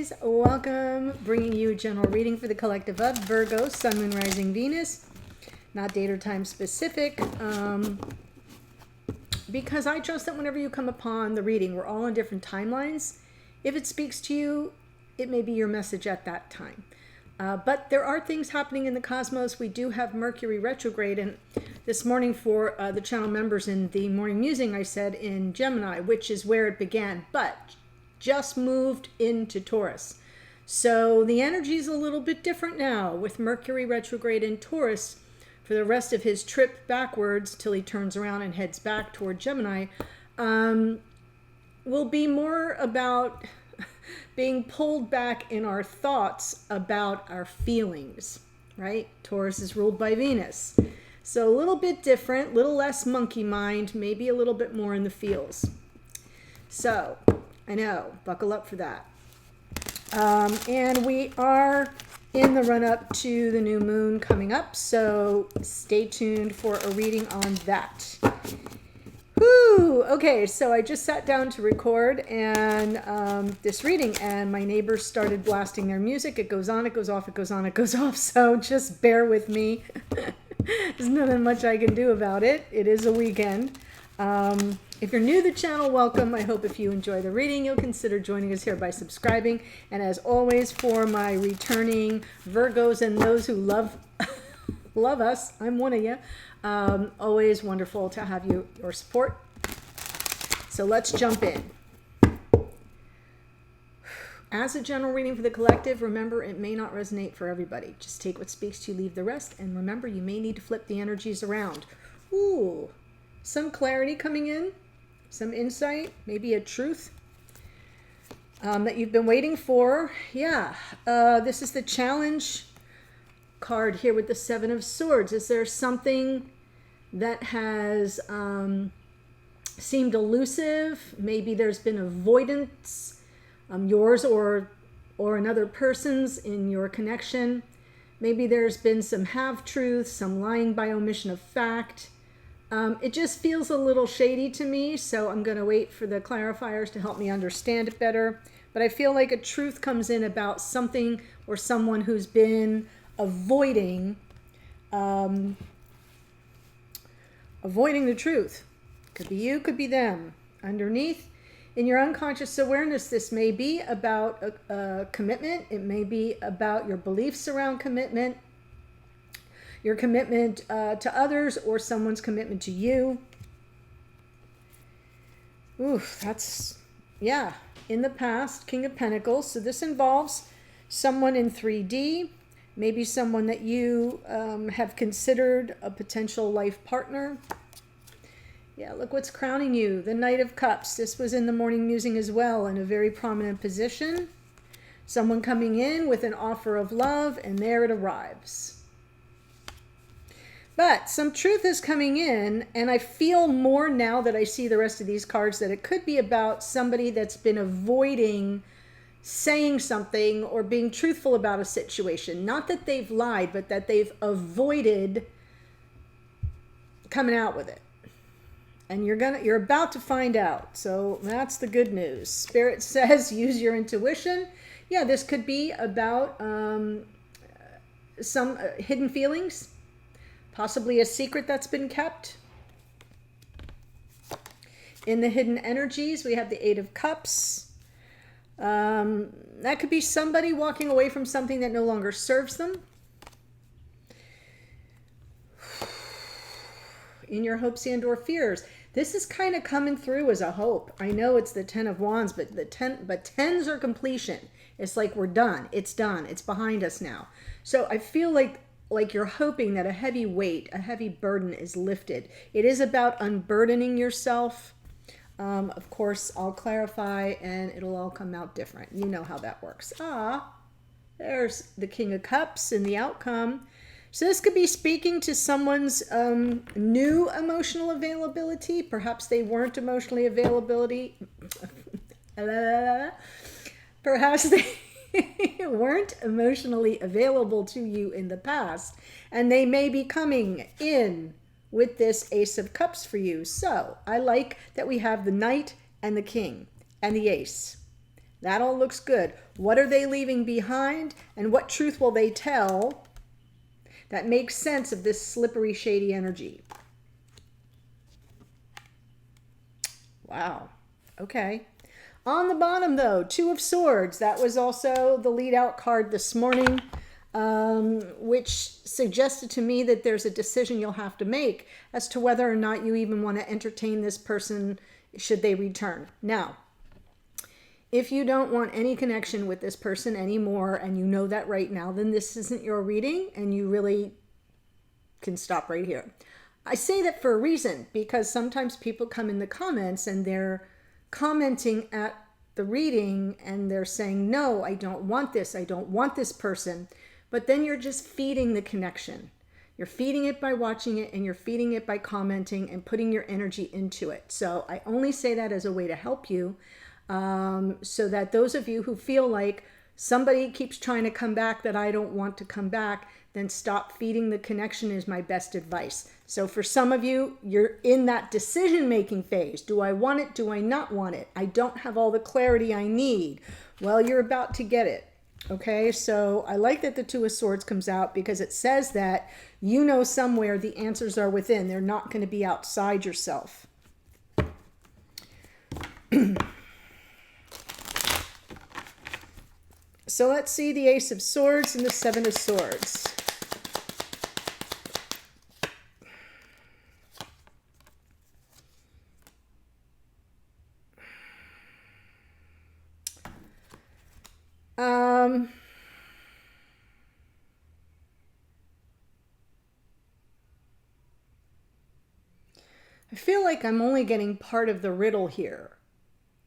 guys, welcome. Bringing you a general reading for the collective of Virgo, Sun, Moon, Rising, Venus. Not date or time specific, because I trust that whenever you come upon the reading, we're all on different timelines. If it speaks to you, it may be your message at that time. But there are things happening in the cosmos. We do have Mercury retrograde, and this morning for the channel members in the morning musing, I said in Gemini, which is where it began, but just moved into Taurus. So the energy is a little bit different now with Mercury retrograde in Taurus for the rest of his trip backwards till he turns around and heads back toward Gemini. Will be more about being pulled back in our thoughts about our feelings, right? Taurus is ruled by Venus. So a little bit different, little less monkey mind, maybe a little bit more in the feels. So, I know, buckle up for that. And we are in the run-up to the new moon coming up, so stay tuned for a reading on that. Woo! Okay, so I just sat down to record and this reading, and my neighbors started blasting their music. It goes on, it goes off, it goes on, it goes off, so just bear with me. There's nothing much I can do about it. It is a weekend. If you're new to the channel, welcome. I hope if you enjoy the reading, you'll consider joining us here by subscribing. And as always, for my returning Virgos and those who love us, I'm one of you. Always wonderful to have your support. So let's jump in. As a general reading for the collective, remember it may not resonate for everybody. Just take what speaks to you, leave the rest. And remember, you may need to flip the energies around. Ooh, some clarity coming in. Some insight, maybe a truth that you've been waiting for. Yeah, this is the challenge card here with the Seven of Swords. Is there something that has seemed elusive? Maybe there's been avoidance, yours or another person's in your connection. Maybe there's been some half-truths, some lying by omission of fact. It just feels a little shady to me, so I'm going to wait for the clarifiers to help me understand it better. But I feel like a truth comes in about something or someone who's been avoiding the truth. Could be you, could be them. Underneath, in your unconscious awareness, this may be about a commitment. It may be about your beliefs around commitment. Your commitment to others or someone's commitment to you. Oof, that's, yeah, in the past, King of Pentacles. So this involves someone in 3D, maybe someone that you have considered a potential life partner. Yeah, look what's crowning you, the Knight of Cups. This was in the morning musing as well, in a very prominent position. Someone coming in with an offer of love, and there it arrives. But some truth is coming in, and I feel more now that I see the rest of these cards that it could be about somebody that's been avoiding saying something or being truthful about a situation. Not that they've lied, but that they've avoided coming out with it. And you're about to find out. So that's the good news. Spirit says use your intuition. Yeah, this could be about some hidden feelings. Possibly a secret that's been kept. In the hidden energies, we have the Eight of Cups. That could be somebody walking away from something that no longer serves them. In your hopes and or fears. This is kind of coming through as a hope. I know it's the Ten of Wands, but tens are completion. It's like we're done. It's done. It's behind us now. So I feel like you're hoping that a heavy weight, a heavy burden is lifted. It is about unburdening yourself. Of course, I'll clarify and it'll all come out different. You know how that works. There's the King of Cups and the outcome. So this could be speaking to someone's new emotional availability. Perhaps they weren't emotionally availability. Perhaps they weren't emotionally available to you in the past, and they may be coming in with this Ace of Cups for you. So I like that we have the Knight and the King and the Ace. That all looks good. What are they leaving behind? And what truth will they tell that makes sense of this slippery, shady energy? Wow. Okay. On the bottom, though, Two of Swords. That was also the lead out card this morning, which suggested to me that there's a decision you'll have to make as to whether or not you even want to entertain this person should they return. Now, if you don't want any connection with this person anymore, and you know that right now, then this isn't your reading, and you really can stop right here. I say that for a reason, because sometimes people come in the comments and they're commenting at the reading and they're saying, no, I don't want this. I don't want this person. But then you're just feeding the connection. You're feeding it by watching it, and you're feeding it by commenting and putting your energy into it. So I only say that as a way to help you, so that those of you who feel like somebody keeps trying to come back that I don't want to come back, then stop feeding the connection is my best advice. So for some of you, you're in that decision-making phase. Do I want it? Do I not want it? I don't have all the clarity I need. Well, you're about to get it. Okay, so I like that the Two of Swords comes out, because it says that you know somewhere the answers are within. They're not going to be outside yourself. So let's see the Ace of Swords and the Seven of Swords. I feel like I'm only getting part of the riddle here.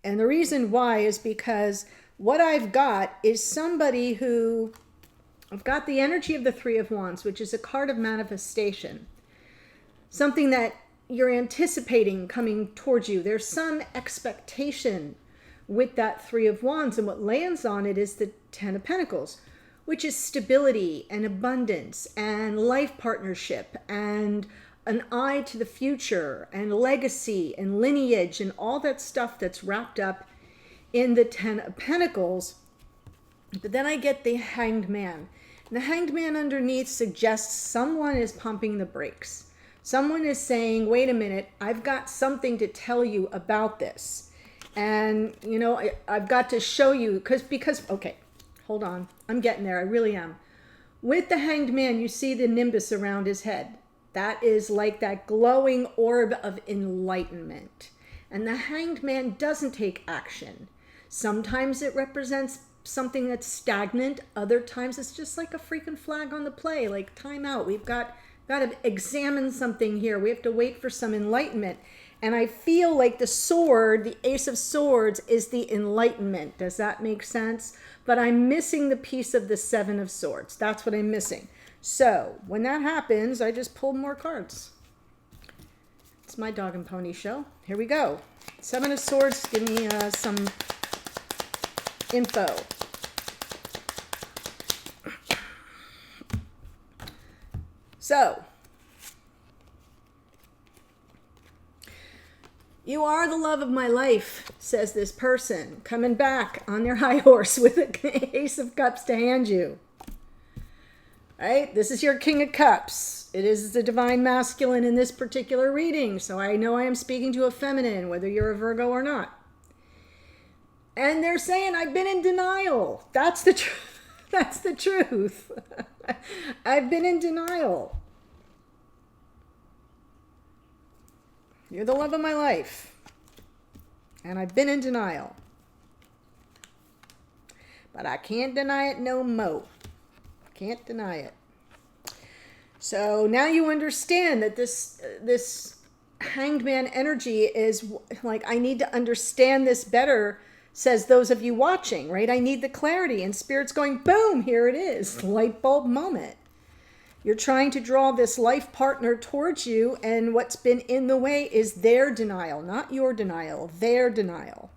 And the reason why is because what I've got is somebody who, I've got the energy of the Three of Wands, which is a card of manifestation. Something that you're anticipating coming towards you. There's some expectation with that Three of Wands, and what lands on it is the Ten of Pentacles, which is stability and abundance and life partnership and an eye to the future and legacy and lineage and all that stuff that's wrapped up in the Ten of Pentacles. But then I get the Hanged Man. And the Hanged Man underneath suggests someone is pumping the brakes. Someone is saying, wait a minute, I've got something to tell you about this. And, you know, I've got to show you, because, okay, hold on. I'm getting there. I really am. With the Hanged Man, you see the nimbus around his head. That is like that glowing orb of enlightenment. And the Hanged Man doesn't take action. Sometimes it represents something that's stagnant. Other times it's just like a freaking flag on the play, like time out. We've got to examine something here. We have to wait for some enlightenment. And I feel like the sword, the Ace of Swords, is the enlightenment. Does that make sense? But I'm missing the piece of the Seven of Swords. That's what I'm missing. So when that happens, I just pulled more cards. It's my dog and pony show. Here we go. Seven of Swords, give me some info. So, you are the love of my life, says this person, coming back on their high horse with an Ace of Cups to hand you. Right? This is your King of Cups. It is the divine masculine in this particular reading, so I know I am speaking to a feminine, whether you're a Virgo or not. And they're saying, I've been in denial. That's the truth. That's the truth. I've been in denial. You're the love of my life. And I've been in denial. But I can't deny it no mo. Can't deny it. So now you understand that this Hanged Man energy is like, I need to understand this better, says those of you watching, right? I need the clarity, and Spirit's going, boom, here it is. Light bulb moment. You're trying to draw this life partner towards you, and what's been in the way is their denial, not your denial, their denial.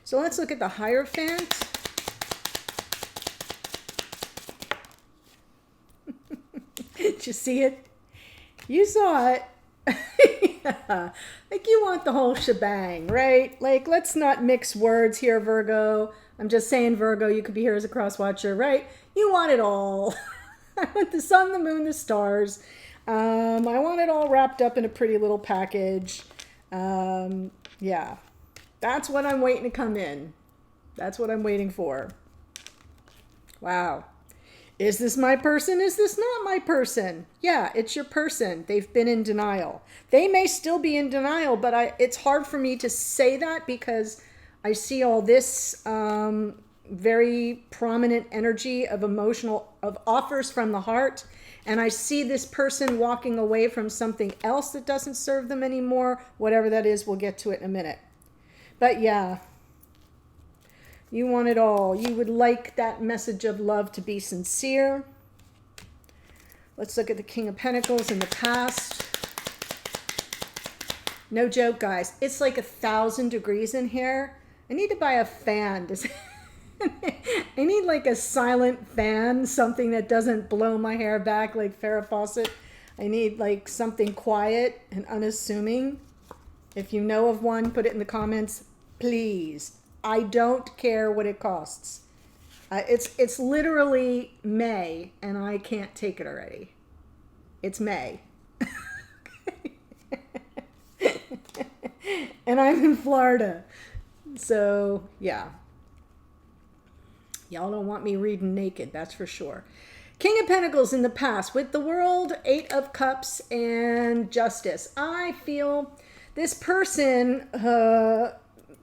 So let's look at the Hierophant. Did you see it? You saw it. Yeah. Like, you want the whole shebang, right? Like, let's not mix words here, Virgo. I'm just saying, Virgo, you could be here as a cross watcher, right? You want it all. I want the sun, the moon, the stars. I want it all wrapped up in a pretty little package. Yeah, that's what I'm waiting to come in. That's what I'm waiting for. Wow. Is this my person? Is this not my person? Yeah, it's your person. They've been in denial. They may still be in denial, but it's hard for me to say that because I see all this very prominent energy of of offers from the heart. And I see this person walking away from something else that doesn't serve them anymore. Whatever that is, we'll get to it in a minute. But yeah. You want it all. You would like that message of love to be sincere. Let's look at the King of Pentacles in the past. No joke, guys. It's like 1,000 degrees in here. I need to buy a fan. I need like a silent fan, something that doesn't blow my hair back like Farrah Fawcett. I need like something quiet and unassuming. If you know of one, put it in the comments, please. I don't care what it costs. It's literally May, and I can't take it already. It's May. And I'm in Florida. So, yeah. Y'all don't want me reading naked, that's for sure. King of Pentacles in the past with the World, 8 of Cups, and Justice. I feel this person...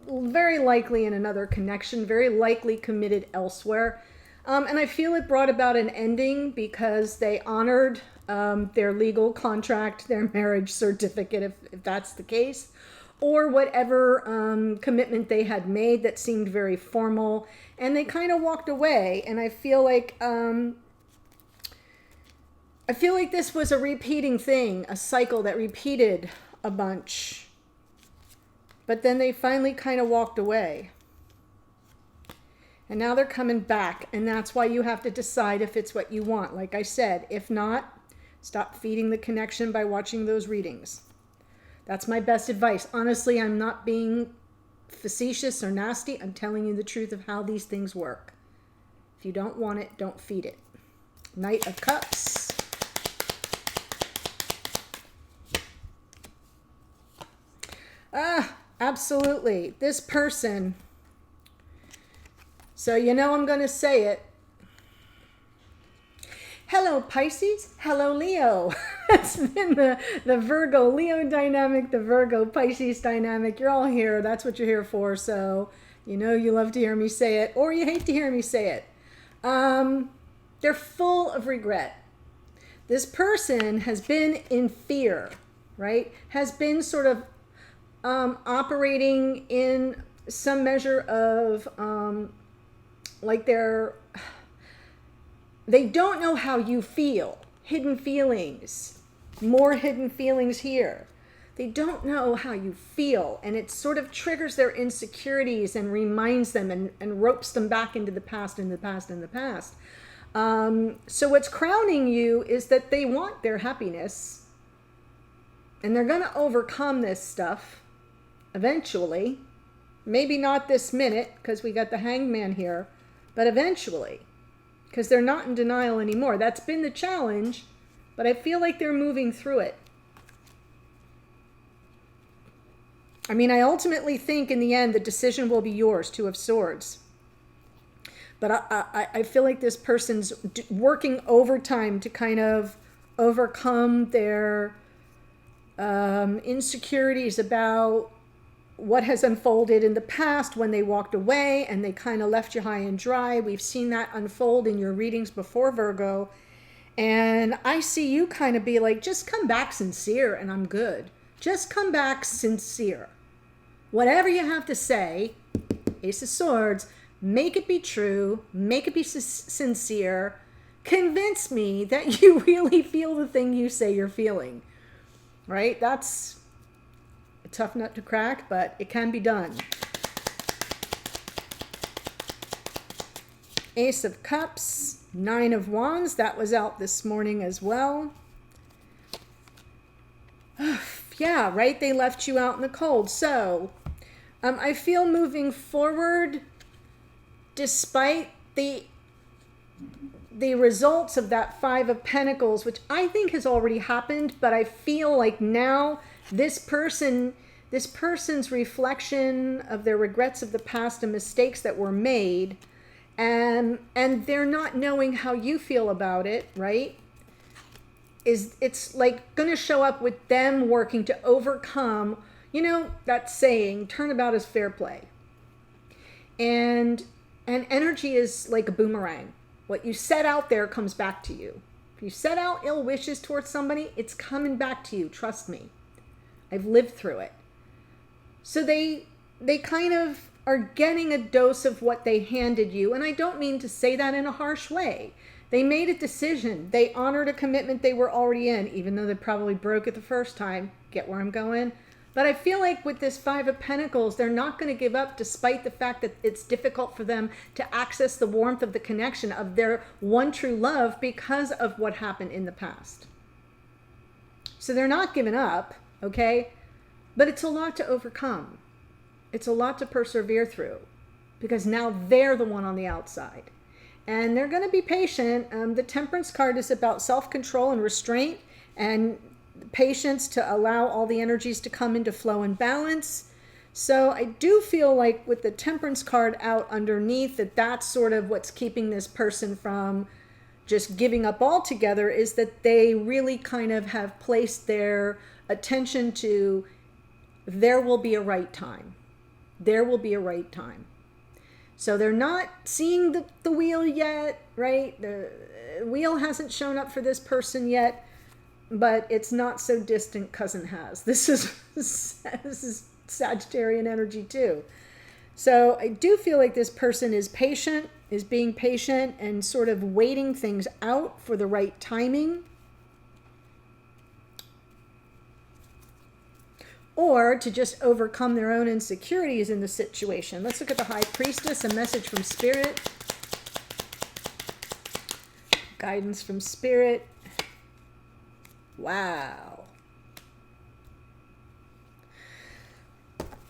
very likely in another connection, very likely committed elsewhere. And I feel it brought about an ending because they honored their legal contract, their marriage certificate, if that's the case, or whatever commitment they had made that seemed very formal, and they kind of walked away. And I feel like this was a repeating thing, a cycle that repeated a bunch. But then they finally kind of walked away. And now they're coming back. And that's why you have to decide if it's what you want. Like I said, if not, stop feeding the connection by watching those readings. That's my best advice. Honestly, I'm not being facetious or nasty. I'm telling you the truth of how these things work. If you don't want it, don't feed it. Knight of Cups. Absolutely. This person. So you know I'm going to say it. Hello, Pisces. Hello, Leo. That's been the Virgo-Leo dynamic, the Virgo-Pisces dynamic. You're all here. That's what you're here for. So you know you love to hear me say it, or you hate to hear me say it. They're full of regret. This person has been in fear, right? Has been sort of operating in some measure of like they don't know how you feel. Hidden feelings. More hidden feelings here. They don't know how you feel, and it sort of triggers their insecurities and reminds them and ropes them back into the past, in the past, in the past. So what's crowning you is that they want their happiness, and they're going to overcome this stuff eventually. Maybe not this minute, because we got the Hangman here, but eventually, because they're not in denial anymore. That's been the challenge, but I feel like they're moving through it. I mean, I ultimately think in the end, the decision will be yours, Two of Swords. But I feel like this person's working overtime to kind of overcome their insecurities about what has unfolded in the past when they walked away and they kind of left you high and dry. We've seen that unfold in your readings before, Virgo. And I see you kind of be like, just come back sincere and I'm good. Just come back sincere. Whatever you have to say, Ace of Swords, make it be true, make it be sincere. Convince me that you really feel the thing you say you're feeling, right? That's a tough nut to crack, but it can be done. Ace of Cups, Nine of Wands, that was out this morning as well. Yeah, right? They left you out in the cold. So I feel moving forward, despite the results of that Five of Pentacles, which I think has already happened, but I feel like now this person's reflection of their regrets of the past and mistakes that were made, and they're not knowing how you feel about it, right? It's like going to show up with them working to overcome, that saying, turnabout is fair play. And energy is like a boomerang. What you set out there comes back to you. If you set out ill wishes towards somebody, it's coming back to you. Trust me. I've lived through it. So they kind of are getting a dose of what they handed you. And I don't mean to say that in a harsh way. They made a decision. They honored a commitment they were already in, even though they probably broke it the first time. Get where I'm going? But I feel like with this Five of Pentacles, they're not going to give up despite the fact that it's difficult for them to access the warmth of the connection of their one true love because of what happened in the past. So they're not giving up, okay? But it's a lot to overcome. It's a lot to persevere through because now they're the one on the outside. And they're going to be patient. The Temperance card is about self-control and restraint and patience to allow all the energies to come into flow and balance. So I do feel like with the Temperance card out underneath, that's sort of what's keeping this person from just giving up altogether, is that they really kind of have placed their attention to there will be a right time. There will be a right time. So they're not seeing the wheel yet, right? The wheel hasn't shown up for this person yet, but it's not so distant cousin has. This is Sagittarian energy too. So I do feel like this person is patient, is being patient and sort of waiting things out for the right timing. Or to just overcome their own insecurities in the situation. Let's look at the High Priestess, a message from Spirit. Guidance from Spirit. Wow.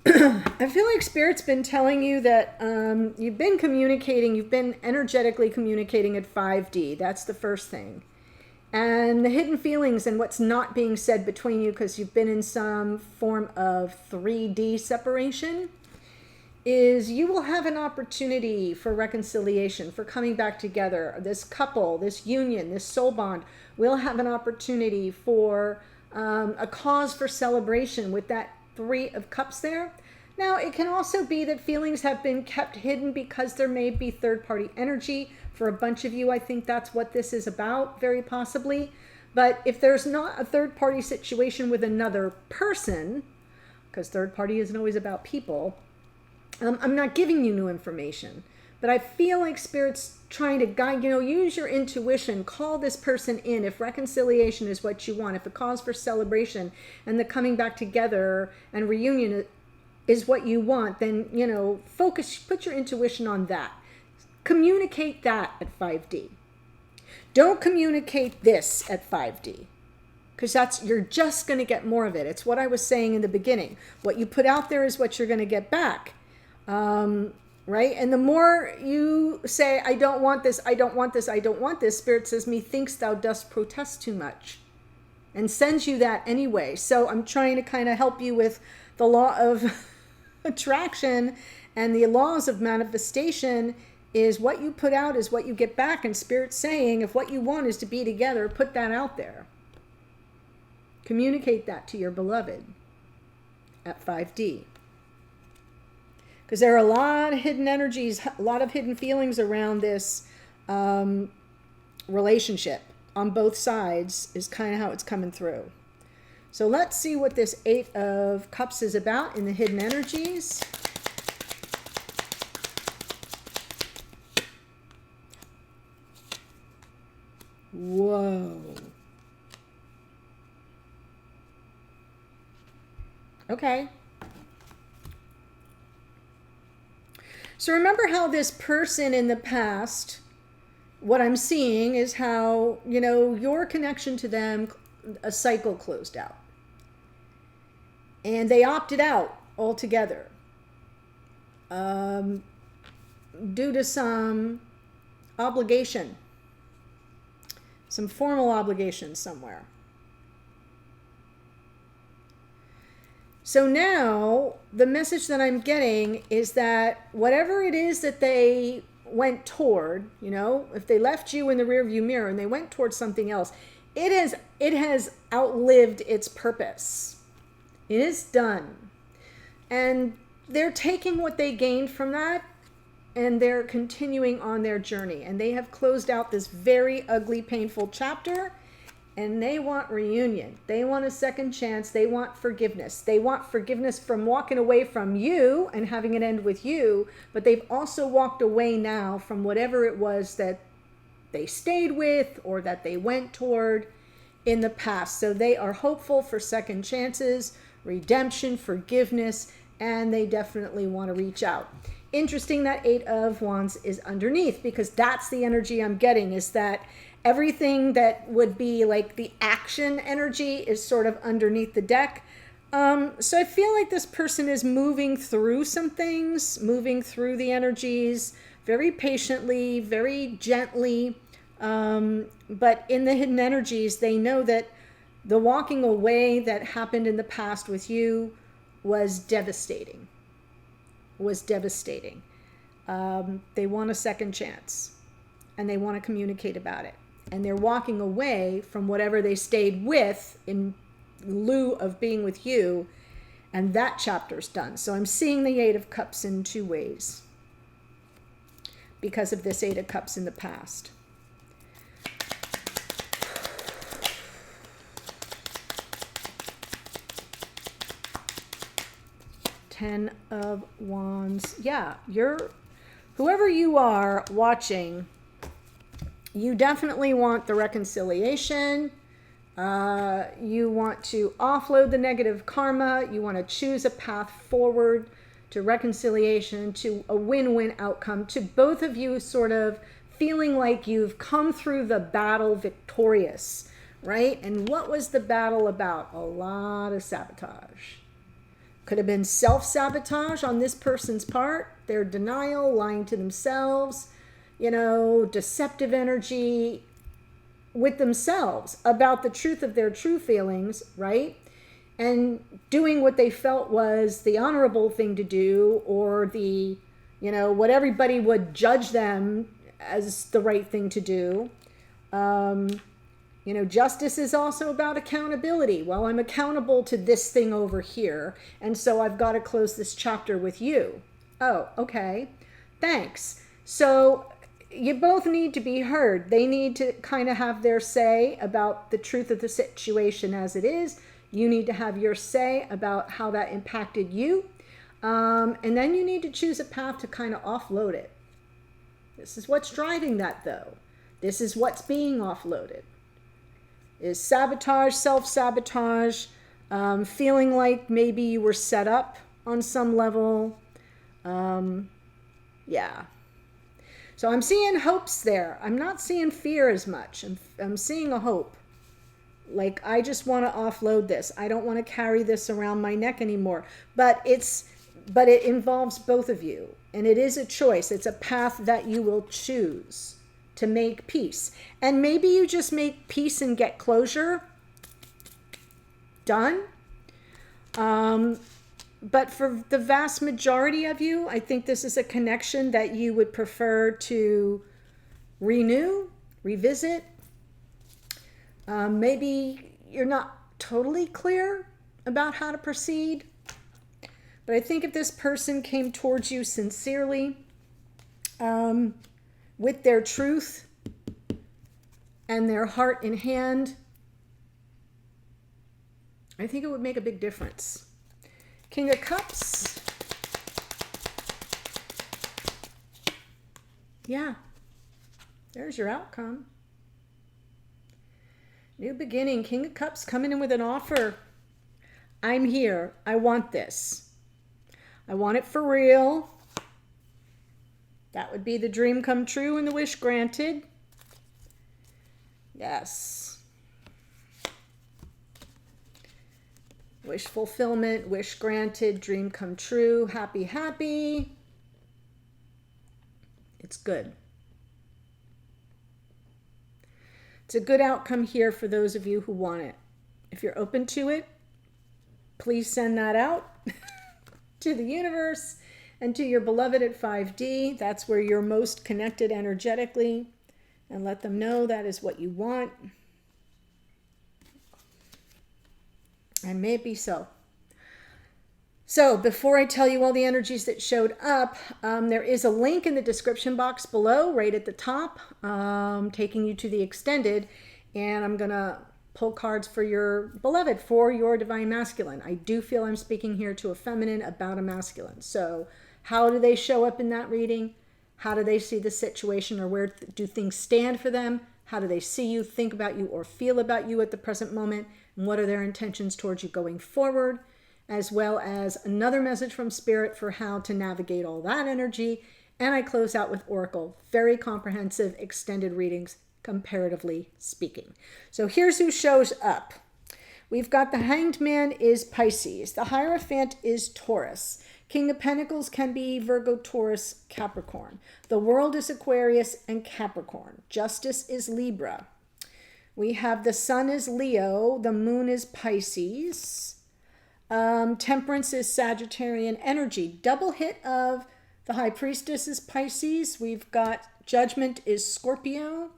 I feel like Spirit's been telling you that you've been communicating, you've been energetically communicating at 5D. That's the first thing. And the hidden feelings and what's not being said between you because you've been in some form of 3D separation is you will have an opportunity for reconciliation, for coming back together. This couple, this union, this soul bond will have an opportunity for a cause for celebration with that Three of Cups there. Now, it can also be that feelings have been kept hidden because there may be third-party energy. For a bunch of you, I think that's what this is about, very possibly. But if there's not a third-party situation with another person, because third-party isn't always about people, I'm not giving you new information. But I feel like Spirit's trying to guide, use your intuition, call this person in. If reconciliation is what you want, if a cause for celebration and the coming back together and reunion is what you want, then, focus, put your intuition on that. Communicate that at 5D. Don't communicate this at 5D, because you're just going to get more of it. It's what I was saying in the beginning. What you put out there is what you're going to get back, right? And the more you say, I don't want this, I don't want this, I don't want this, Spirit says, methinks thou dost protest too much, and sends you that anyway. So I'm trying to kind of help you with the law of attraction and the laws of manifestation. Is what you put out is what you get back. And Spirit's saying, if what you want is to be together, put that out there. Communicate that to your beloved at 5D. Because there are a lot of hidden energies, a lot of hidden feelings around this relationship on both sides is kind of how it's coming through. So let's see what this Eight of Cups is about in the hidden energies. Whoa. Okay. So remember how this person in the past, what I'm seeing is how, your connection to them, a cycle closed out. and they opted out altogether due to some obligation, some formal obligation somewhere. So now the message that I'm getting is that whatever it is that they went toward, you know, if they left you in the rearview mirror and they went towards something else, it has outlived its purpose. It is done. And they're taking what they gained from that and they're continuing on their journey. And they have closed out this very ugly, painful chapter. And they want reunion. They want a second chance. They want forgiveness. They want forgiveness from walking away from you and having it end with you. But they've also walked away now from whatever it was that they stayed with or that they went toward in the past. So they are hopeful for second chances, redemption, forgiveness, and they definitely want to reach out. Interesting that Eight of Wands is underneath, because that's the energy I'm getting, is that everything that would be like the action energy is sort of underneath the deck. So I feel like this person is moving through some things, moving through the energies very patiently, very gently. But in the hidden energies, they know that the walking away that happened in the past with you was devastating. They want a second chance and they want to communicate about it. And they're walking away from whatever they stayed with in lieu of being with you. And that chapter's done. So I'm seeing the Eight of Cups in two ways because of this Eight of Cups in the past. Ten of Wands. Yeah, whoever you are watching, you definitely want the reconciliation. You want to offload the negative karma. You want to choose a path forward to reconciliation, to a win-win outcome, to both of you sort of feeling like you've come through the battle victorious, right? And what was the battle about? A lot of sabotage. Could have been self-sabotage on this person's part, their denial, lying to themselves, you know, deceptive energy with themselves about the truth of their true feelings, right? And doing what they felt was the honorable thing to do, or the, you know, what everybody would judge them as the right thing to do. You know, justice is also about accountability. Well, I'm accountable to this thing over here, and so I've got to close this chapter with you. Oh, okay. Thanks. So you both need to be heard. They need to kind of have their say about the truth of the situation as it is. You need to have your say about how that impacted you. And then you need to choose a path to kind of offload it. This is what's driving that, though. This is what's being offloaded. Is sabotage, self-sabotage, feeling like maybe you were set up on some level. Yeah. So I'm seeing hopes there. I'm not seeing fear as much. I'm seeing a hope. Like, I just want to offload this. I don't want to carry this around my neck anymore. But it involves both of you. And it is a choice. It's a path that you will choose to make peace. And maybe you just make peace and get closure. Done. But for the vast majority of you, I think this is a connection that you would prefer to renew, revisit. Maybe you're not totally clear about how to proceed. But I think if this person came towards you sincerely, with their truth and their heart in hand, I think it would make a big difference. King of Cups. Yeah, there's your outcome. New beginning. King of Cups coming in with an offer. I'm here. I want this. I want it for real. That would be the dream come true and the wish granted. Yes. Wish fulfillment, wish granted, dream come true, happy, happy. It's good. It's a good outcome here for those of you who want it. If you're open to it, please send that out to the universe and to your beloved at 5D. That's where you're most connected energetically. And let them know that is what you want. And may it be so. So before I tell you all the energies that showed up, there is a link in the description box below, right at the top, taking you to the extended. And I'm going to pull cards for your beloved, for your divine masculine. I do feel I'm speaking here to a feminine about a masculine. So how do they show up in that reading? How do they see the situation, or where do things stand for them? How do they see you, think about you, or feel about you at the present moment? And what are their intentions towards you going forward? As well as another message from Spirit for how to navigate all that energy. And I close out with Oracle. Very comprehensive, extended readings, comparatively speaking. So here's who shows up. We've got the Hanged Man is Pisces. The Hierophant is Taurus. King of Pentacles can be Virgo, Taurus, Capricorn. The World is Aquarius and Capricorn. Justice is Libra. We have the Sun is Leo. The Moon is Pisces. Temperance is Sagittarian energy. Double hit of the High Priestess is Pisces. We've got Judgment is Scorpio.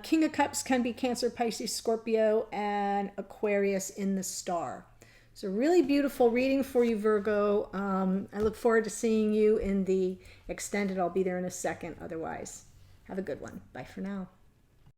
King of Cups can be Cancer, Pisces, Scorpio, and Aquarius in the star. It's a really beautiful reading for you, Virgo. I look forward to seeing you in the extended. I'll be there in a second. Otherwise, have a good one. Bye for now.